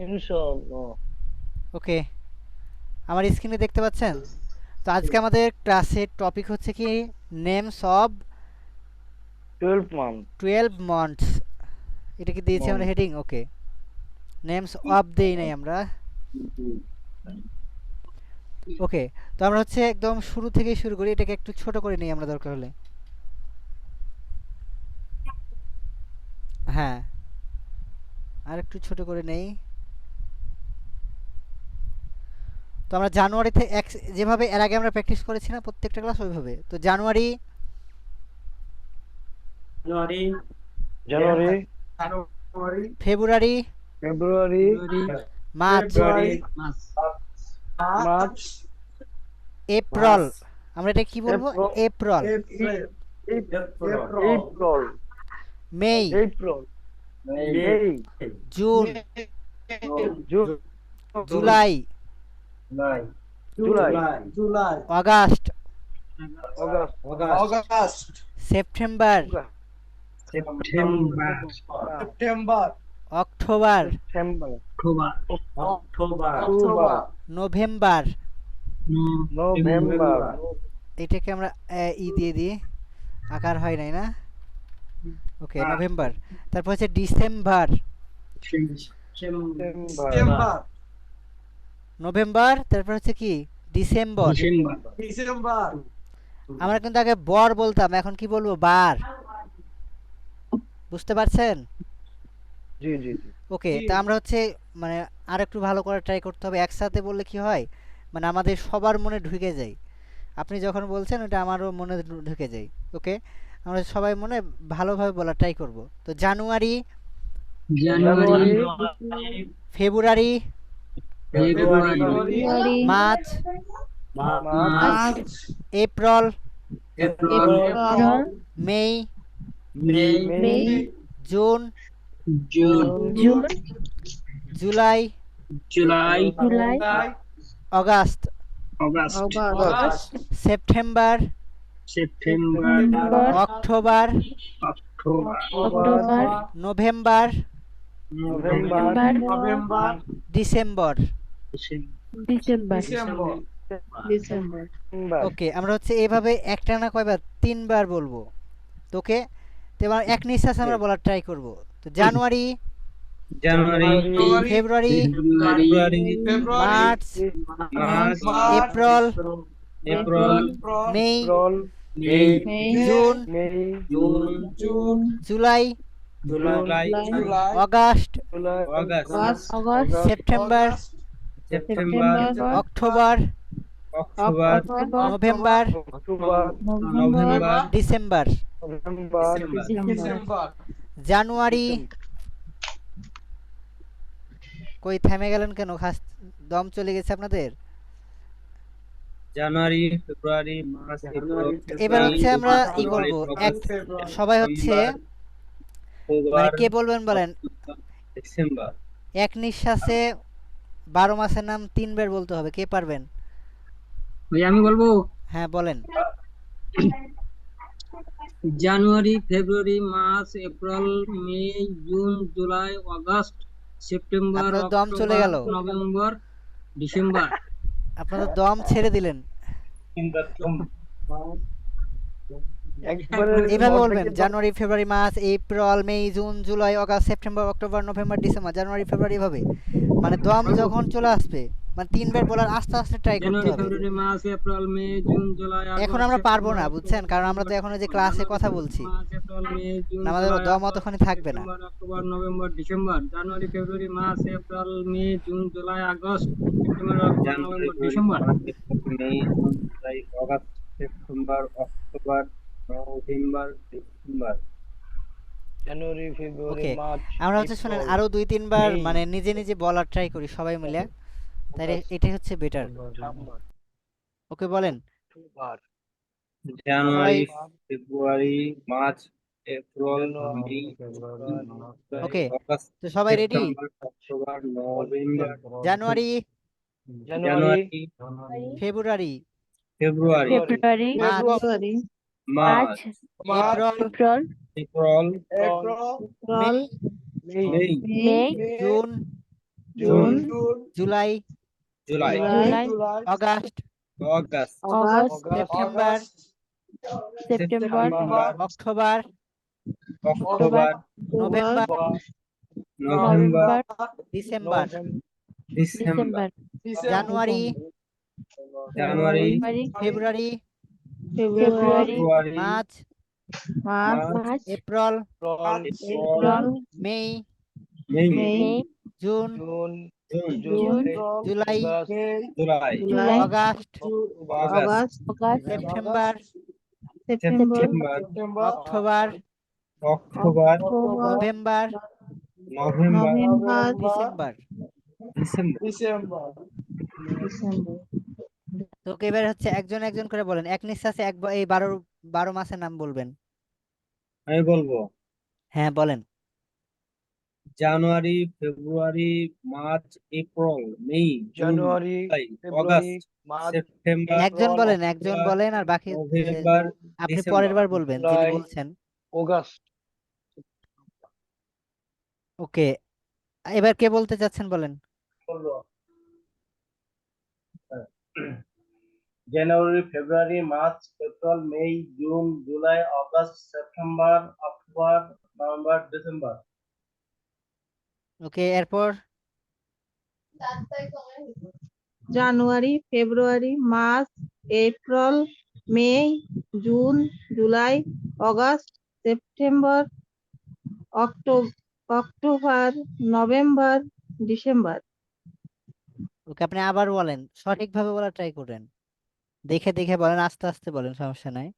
ইনশাআল্লাহ। ওকে, আমার স্ক্রিনে দেখতে পাচ্ছেন? তো আজকে আমাদের ক্লাসের টপিক হচ্ছে কি, নেমস অফ 12 month 12 মান্থস। এটা কি দিয়েছি আমরা month heading? Okay, names of দেই নাই আমরা। ওকে, তো আমরা হচ্ছে একদম শুরু থেকেই শুরু করি, এটাকে একটু ছোট করে নিই আমরা দরকার হলে। হ্যাঁ, আর একটু ছোট করে নেই। তো আমরা জানুয়ারিতে যেভাবে এর আগে আমরা প্র্যাকটিস করেছি না প্রত্যেকটা ক্লাস, ওইভাবে। তো January, January, January, February, February, March, March, March, April. আমরা এটা কি বলবো? April. April, May, April, May, June, June, July, July, August, August, September, September, October, October, November. November, এটাকে আমরা দিয়ে দিই, আকার হয় নাই না? Okay, November. তারপর হচ্ছে ডিসেম্বর, ডিসেম্বর, নভেম্বর। তারপর হচ্ছে কি, ডিসেম্বর। আমরা কিন্তু আগে বর বলতাম, এখন কি বলবো? বার। বুঝতে পারছেন? জি জি জি, ওকে, তা আমরা হচ্ছে মানে আর একটু ভালো করে ট্রাই করতে হবে। একসাথে বললে কি হয়, মানে আমাদের সবার মনে ঢুকে যায়। আপনি যখন বলছেন ওটা আমারও মনে ঢুকে যায়। ওকে, আমরা সবাই মনে ভালোভাবে বলা ট্রাই করব। তো January, January, February, February, March, March, April, April, May, May, June, June, July, July, August, August, September, September, October, October, November, November, December. December, okay, আমরা হচ্ছে এইভাবে একটানা কয়বার? 3 বার বলবো। তোকে তো এবার এক নিঃশ্বাসে আমরা বলার ট্রাই করব। তো January, February, March, April, May, June, May, July, August, September, October, November, October, December. November, January, কই থেমে গেলেন কেন? দম চলে গেছে আপনাদের? জানুয়ারি, ফেব্রুয়ারি, মার্চ, এবার হচ্ছে আমরা করব এক, সবাই হচ্ছে মানে কে বলবেন বলেন? ডিসেম্বর। এক নিঃশ্বাসে 12 মাসের নাম 3 বার বলতে হবে। কে পারবেন? আমি বলবো। হ্যাঁ, বলেন। January, February, March, April, May, June, July, August, September, আপনার দম চলে গেল। November, December. আপনারা দম ছেড়ে দিলেন। এইভাবে বলবেন: January, February, March, April, May, June, July, August, September, October, November, December. January, February, এভাবে মানে দম যখন চলে আসবে, মানে 3 বার বলার আস্তে আস্তে ট্রাই করতে হবে। ফেব্রুয়ারি, March, April, May, June, July, এখন আমরা পারবো না, বুঝছেন? কারণ আমরা তো এখন যে ক্লাসে কথা বলছি, আমাদের দম অতক্ষণে থাকবে না। October, November, December. January, February, March, April, May, June, July, August, September, October, November, December. May, June, July, August, September, October, November, December. January, February, okay, March, আমরা হচ্ছে শুনেন আরো 2-3 বার মানে নিজে নিজে বলার ট্রাই করি সবাই মিলে, তাহলে এটাই হচ্ছে বেটার। ওকে, বলেন। January, February, March, April, May, okay, August, তো সবাই ready? September, October, November. January, January, February, February, March, March, April, April, May, May, June, June July, July August, August September, September October, October November, November December, December January, January February, February March, March April, April May, May June, June July, July August, August September, September October, October November, November December. December তো এবার হচ্ছে একজন একজন করে বলেন, এক নিঃশ্বাসে এই 12 মাসের নাম বলবেন। আমি বলবো হ্যাঁ বলেন। January February March April May June January, July February, August March, September একজন বলেন, একজন অক্টোবর বলেন, আর বাকি নভেম্বর আপনি ডিসেম্বর পরের বার বলবেন যিনি জুলাই, বলছেন। অগাস্ট। ওকে, এবার কে বলতে চাচ্ছেন বলেন। January February March April May June July August September October November December. Okay, এরপর January February March April May June July August September October November December. Okay, আপনি আবার বলেন, সঠিকভাবে বলা ট্রাই করেন, দেখে দেখে বলেন, আস্তে আস্তে বলেন, সমস্যা নাই।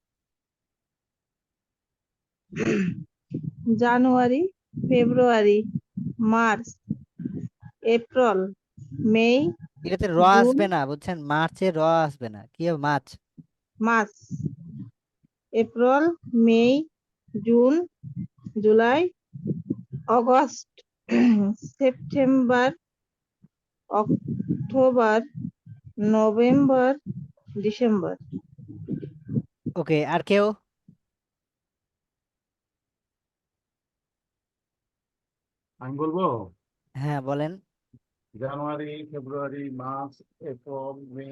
জানুয়ারি ফেব্রুয়ারি মার্চ এপ্রিল মে এটাতে র জুন আসবে না, বুঝছেন, মার্চে র আসবে না, কি হবে March. March April May June July August September October November December. Okay, আর কেউ? আমি বলবো হ্যাঁ বলেন। January February March April May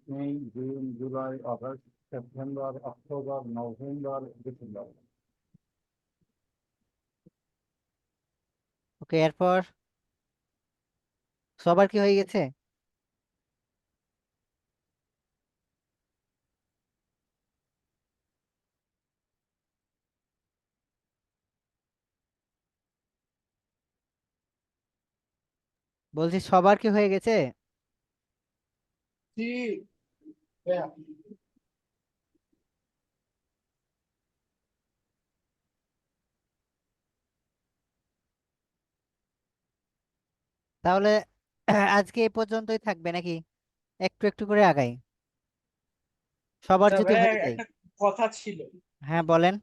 May June July August September October November December. Okay, এরপর সবার কি হয়ে গেছে? বলছি সবার কি হয়ে গেছে? তাহলে আজকে এই পর্যন্তই থাকবে নাকি একটু একটু করে আগাই, সবার যদি হয়ে যায়? কথা ছিল। হ্যাঁ বলেন।